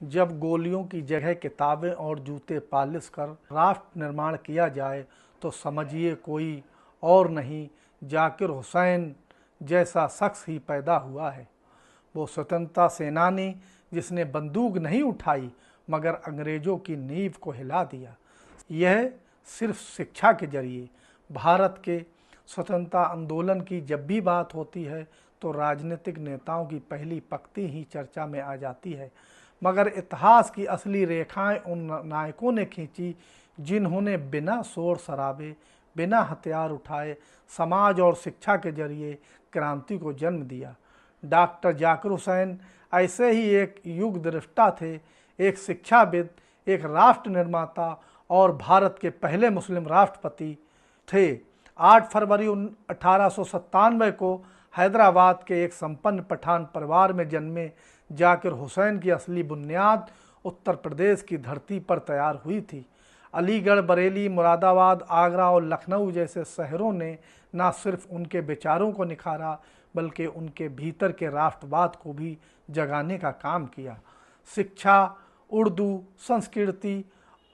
जब गोलियों की जगह किताबें और जूते पालिश कर राष्ट्र निर्माण किया जाए तो समझिए कोई और नहीं, जाकिर हुसैन जैसा शख्स ही पैदा हुआ है। वो स्वतंत्रता सेनानी जिसने बंदूक नहीं उठाई मगर अंग्रेज़ों की नींव को हिला दिया। यह सिर्फ शिक्षा के जरिए भारत के स्वतंत्रता आंदोलन की जब भी बात होती है तो राजनीतिक नेताओं की पहली पंक्ति ही चर्चा में आ जाती है, मगर इतिहास की असली रेखाएं उन नायकों ने खींची जिन्होंने बिना शोर शराबे, बिना हथियार उठाए समाज और शिक्षा के जरिए क्रांति को जन्म दिया। डॉक्टर जाकिर हुसैन ऐसे ही एक युग दृष्टा थे, एक शिक्षाविद, एक राष्ट्र निर्माता और भारत के पहले मुस्लिम राष्ट्रपति थे। 8 फरवरी 1897 को हैदराबाद के एक संपन्न पठान परिवार में जन्मे जाकिर हुसैन की असली बुनियाद उत्तर प्रदेश की धरती पर तैयार हुई थी। अलीगढ़, बरेली, मुरादाबाद, आगरा और लखनऊ जैसे शहरों ने न सिर्फ उनके विचारों को निखारा बल्कि उनके भीतर के राष्ट्रवाद को भी जगाने का काम किया। शिक्षा, उर्दू, संस्कृति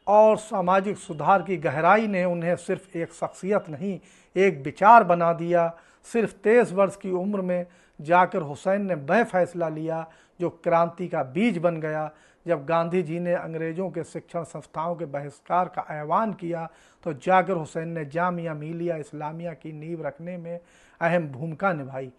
और सामाजिक सुधार की गहराई ने उन्हें सिर्फ एक शख्सियत नहीं, एक विचार बना दिया। सिर्फ 23 वर्ष की उम्र में जाकिर हुसैन ने वह फैसला लिया जो क्रांति का बीज बन गया। जब गांधी जी ने अंग्रेज़ों के शिक्षण संस्थाओं के बहिष्कार का आह्वान किया तो जाकिर हुसैन ने जामिया मिलिया इस्लामिया की नींव रखने में अहम भूमिका निभाई।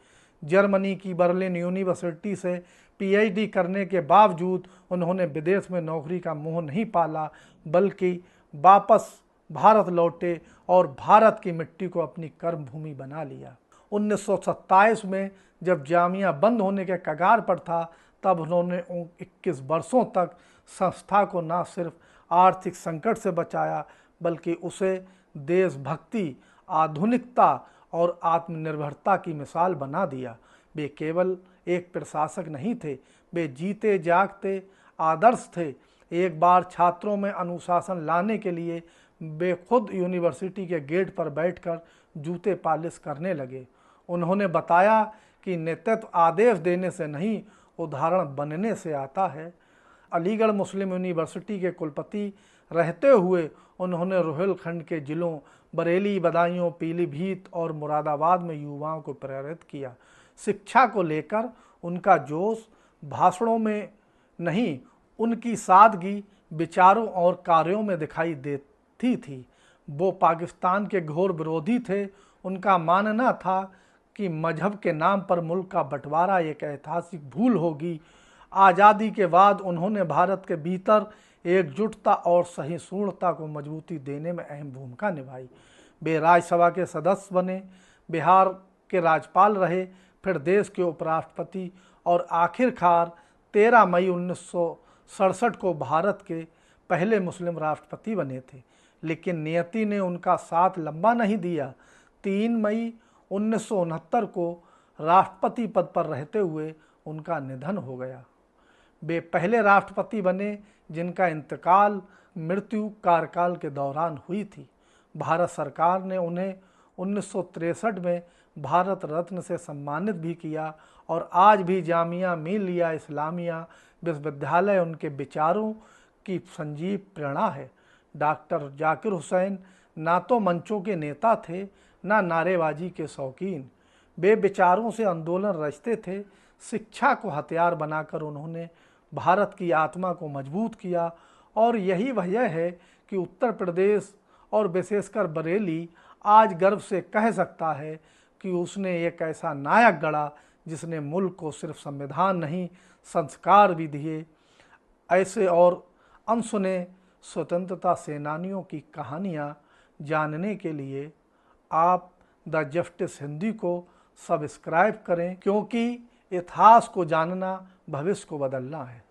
जर्मनी की बर्लिन यूनिवर्सिटी से पीएचडी करने के बावजूद उन्होंने विदेश में नौकरी का मोह नहीं पाला, बल्कि वापस भारत लौटे और भारत की मिट्टी को अपनी कर्मभूमि बना लिया। 1927 में जब जामिया बंद होने के कगार पर था तब उन्होंने 21 वर्षों तक संस्था को न सिर्फ आर्थिक संकट से बचाया बल्कि उसे देशभक्ति, आधुनिकता और आत्मनिर्भरता की मिसाल बना दिया। वे केवल एक प्रशासक नहीं थे, वे जीते जागते आदर्श थे। एक बार छात्रों में अनुशासन लाने के लिए वे खुद यूनिवर्सिटी के गेट पर बैठकर जूते पालिश करने लगे। उन्होंने बताया कि नेतृत्व आदेश देने से नहीं, उदाहरण बनने से आता है। अलीगढ़ मुस्लिम यूनिवर्सिटी के कुलपति रहते हुए उन्होंने रोहिलखंड के जिलों बरेली, बदायूं, पीलीभीत और मुरादाबाद में युवाओं को प्रेरित किया। शिक्षा को लेकर उनका जोश भाषणों में नहीं, उनकी सादगी विचारों और कार्यों में दिखाई देती थी। वो पाकिस्तान के घोर विरोधी थे। उनका मानना था कि मजहब के नाम पर मुल्क का बंटवारा एक ऐतिहासिक भूल होगी। आज़ादी के बाद उन्होंने भारत के भीतर एकजुटता और सहिष्णुता को मजबूती देने में अहम भूमिका निभाई। वे राज्यसभा के सदस्य बने, बिहार के राज्यपाल रहे, फिर देश के उपराष्ट्रपति और आखिरकार 13 मई 1967 को भारत के पहले मुस्लिम राष्ट्रपति बने थे। लेकिन नियति ने उनका साथ लंबा नहीं दिया। 3 मई 1969 को राष्ट्रपति पद पर रहते हुए उनका निधन हो गया। वे पहले राष्ट्रपति बने जिनका इंतकाल मृत्यु कार्यकाल के दौरान हुई थी। भारत सरकार ने उन्हें 1963 में भारत रत्न से सम्मानित भी किया और आज भी जामिया मिलिया इस्लामिया विश्वविद्यालय उनके विचारों की संजीव प्रेरणा है। डॉक्टर जाकिर हुसैन ना तो मंचों के नेता थे, ना नारेबाजी के शौकीन। वे विचारों से आंदोलन रचते थे। शिक्षा को हथियार बनाकर उन्होंने भारत की आत्मा को मजबूत किया और यही वजह है कि उत्तर प्रदेश और विशेषकर बरेली आज गर्व से कह सकता है कि उसने एक ऐसा नायक गढ़ा जिसने मुल्क को सिर्फ संविधान नहीं, संस्कार भी दिए। ऐसे और अनसुने स्वतंत्रता सेनानियों की कहानियाँ जानने के लिए आप द जस्टिस हिंदी को सब्सक्राइब करें, क्योंकि इतिहास को जानना भविष्य को बदलना है।